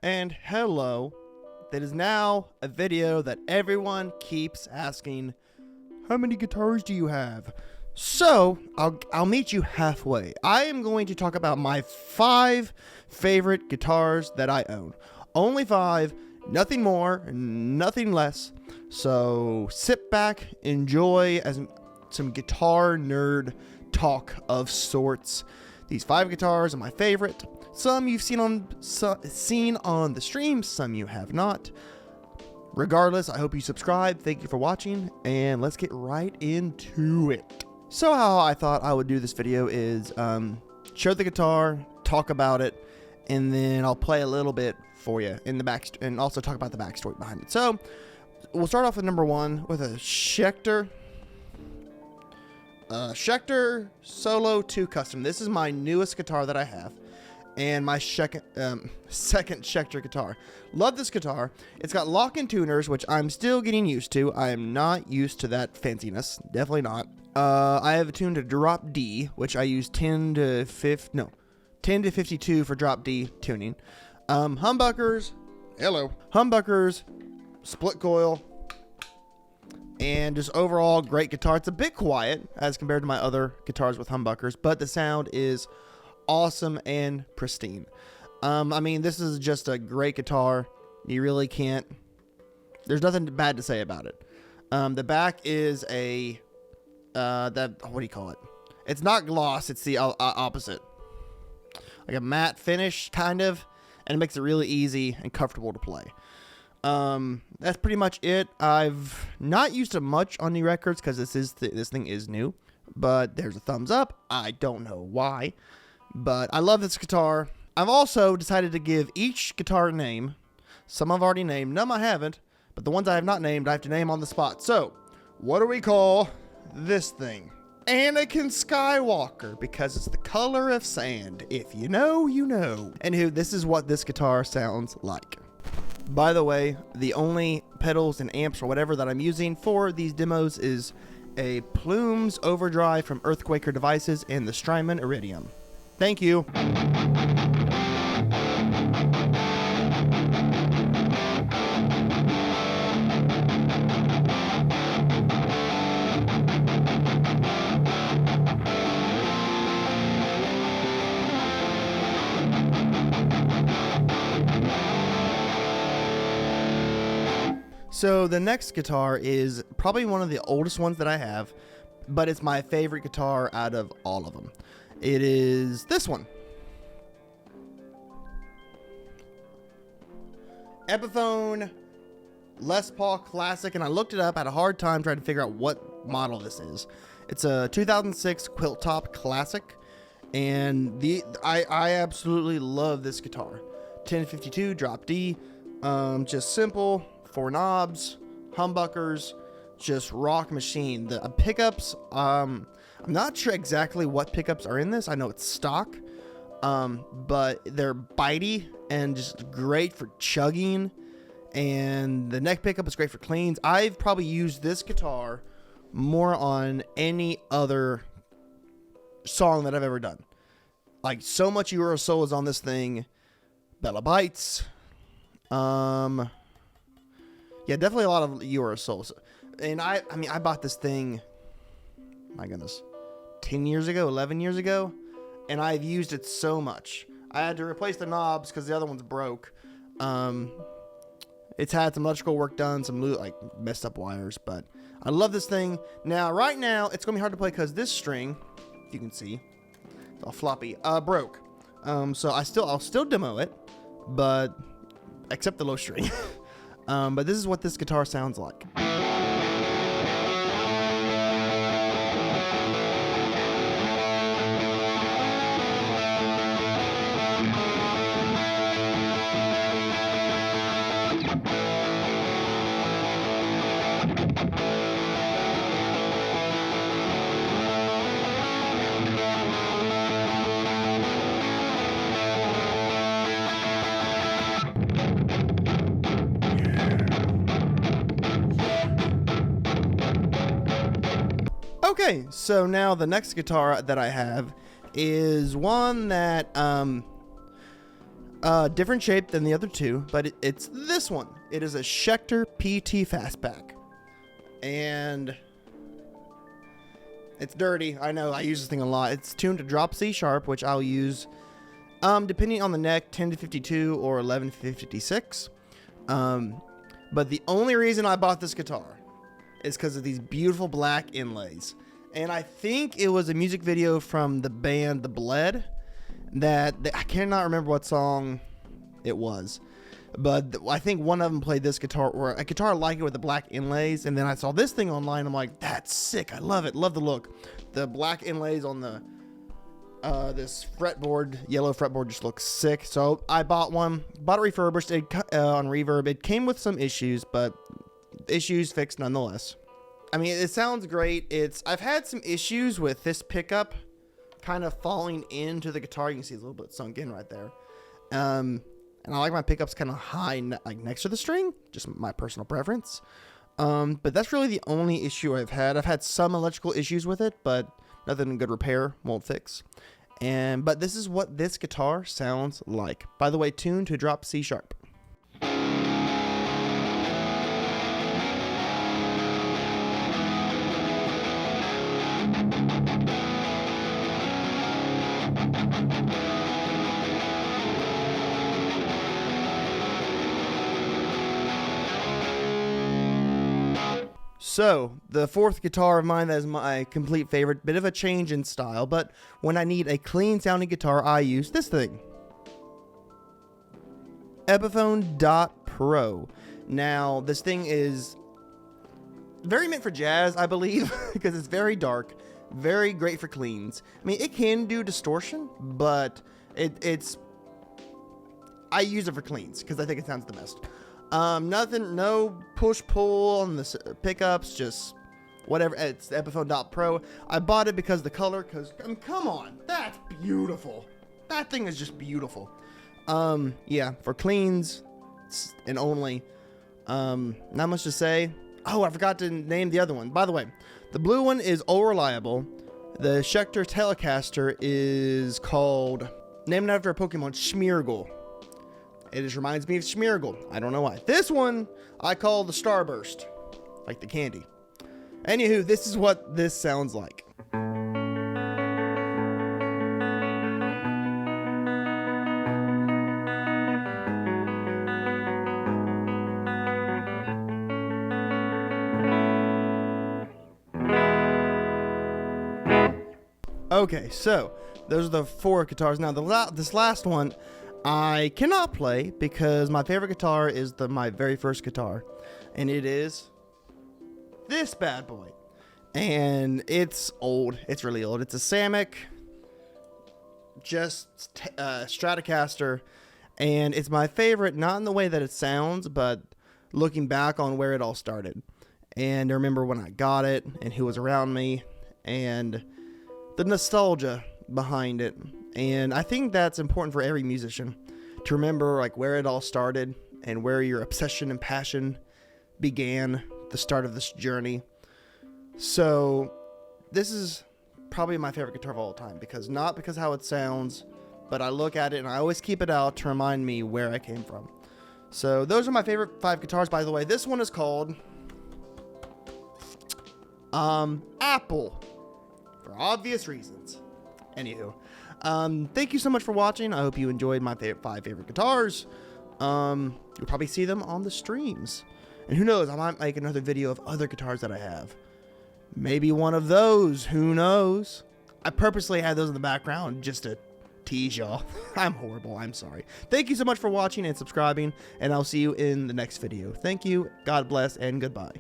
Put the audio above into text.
And hello. That is now a video that everyone keeps asking, how many guitars do you have? So, I'll meet you halfway. I am going to talk about my 5 favorite guitars that I own. Only 5, nothing more, nothing less. So, sit back, enjoy some guitar nerd talk of sorts. These 5 guitars are my favorite. Some you've seen on the stream, some you have not. Regardless, I hope you subscribe. Thank you for watching, and let's get right into it. So how I thought I would do this video is show the guitar, talk about it, and then I'll play a little bit for you in the back, and also talk about the backstory behind it. So we'll start off with number 1 with a Schecter Solo 2 Custom. This is my newest guitar that I have, and my second Schecter guitar. Love this guitar. It's got lock-in tuners, which I'm still getting used to. I am not used to that fanciness. Definitely not. I have it tuned to drop D, which I use 10 to 52 for drop D tuning. Humbuckers, split coil, and just overall great guitar. It's a bit quiet as compared to my other guitars with humbuckers, but the sound is awesome and pristine. I mean, this is just a great guitar. You really can't, there's nothing bad to say about it. The back is a what do you call it? It's not gloss, it's the opposite, like a matte finish kind of, and it makes it really easy and comfortable to play. That's pretty much it. I've not used it much on new records because this thing is new, but there's a thumbs up. I don't know why, but I love this guitar. I've also decided to give each guitar a name. Some I've already named, none I haven't, but the ones I have not named I have to name on the spot. So what do we call this thing? Anakin Skywalker, because it's the color of sand. If you know, you know. Anywho, this is what this guitar sounds like. By the way, the only pedals and amps or whatever that I'm using for these demos is a Plumes Overdrive from Earthquaker Devices and the Strymon Iridium. Thank you. So the next guitar is probably one of the oldest ones that I have, but it's my favorite guitar out of all of them. It is this one. Epiphone Les Paul Classic, and I looked it up, had a hard time trying to figure out what model this is. It's a 2006 Quilt Top Classic, and I absolutely love this guitar. 1052 drop D, just simple. 4 knobs, humbuckers, just rock machine. The pickups, I'm not sure exactly what pickups are in this. I know it's stock, but they're bitey and just great for chugging. And the neck pickup is great for cleans. I've probably used this guitar more on any other song that I've ever done. Like, so much Euro Soul is on this thing. Bella Bites. Yeah, definitely a lot of Euro Souls. And I mean, I bought this thing, my goodness, 10 years ago, 11 years ago, and I've used it so much. I had to replace the knobs because the other one's broke. It's had some electrical work done, some like messed up wires, but I love this thing. Now, right now, it's gonna be hard to play because this string, if you can see, it's all floppy, broke. So I'll still demo it, but except the low string. But this is what this guitar sounds like. Okay, so now the next guitar that I have is one that Different shape than the other two, but it's this one. It is a Schecter PT Fastback. And it's dirty. I know, I use this thing a lot. It's tuned to drop C sharp, which I'll use depending on the neck, 10 to 52 or 11 to 56. But the only reason I bought this guitar is because of these beautiful black inlays. And I think it was a music video from the band The Bled I cannot remember what song it was. But I think one of them played this guitar, or a guitar like it with the black inlays. And then I saw this thing online. I'm like, that's sick. I love it. Love the look. The black inlays on the this fretboard, yellow fretboard, just looks sick. So I bought one. Bought it refurbished on Reverb. It came with some issues, but issues fixed nonetheless. I mean, it sounds great. I've had some issues with this pickup kind of falling into the guitar. You can see it's a little bit sunk in right there. And I like my pickups kind of high, like next to the string, just my personal preference. But that's really the only issue I've had. I've had some electrical issues with it, but nothing good repair won't fix. But this is what this guitar sounds like. By the way, tuned to drop C sharp. So, the fourth guitar of mine that is my complete favorite, bit of a change in style, but when I need a clean sounding guitar, I use this thing. Epiphone Pro. Now, this thing is very meant for jazz, I believe, because it's very dark, very great for cleans. I mean, it can do distortion, but I use it for cleans because I think it sounds the best. Nothing, no push-pull on the pickups, just whatever. It's the Epiphone Pro. I bought it because the color, come on, that's beautiful. That thing is just beautiful. Yeah, for cleans and only. Not much to say. Oh, I forgot to name the other one. By the way, the blue one is All Reliable. The Schecter Telecaster is called, named after a Pokemon, Smeargle. It just reminds me of Smeargle. I don't know why. This one I call the Starburst, like the candy. Anywho, this is what this sounds like. Okay, so those are the four guitars. Now, this last one I cannot play because my favorite guitar is my very first guitar, and it is this bad boy. And it's old. It's really old. It's a Samick, just Stratocaster, and it's my favorite, not in the way that it sounds, but looking back on where it all started. And I remember when I got it and who was around me and the nostalgia behind it. And I think that's important for every musician to remember, like, where it all started and where your obsession and passion began, the start of this journey. So this is probably my favorite guitar of all time, not because how it sounds, but I look at it and I always keep it out to remind me where I came from. So those are my favorite 5 guitars. By the way, this one is called Apple, for obvious reasons. Anywho, thank you so much for watching. I hope you enjoyed my 5 favorite guitars. You'll probably see them on the streams. And who knows, I might make another video of other guitars that I have. Maybe one of those, who knows? I purposely had those in the background just to tease y'all. I'm horrible, I'm sorry. Thank you so much for watching and subscribing, and I'll see you in the next video. Thank you, God bless, and goodbye.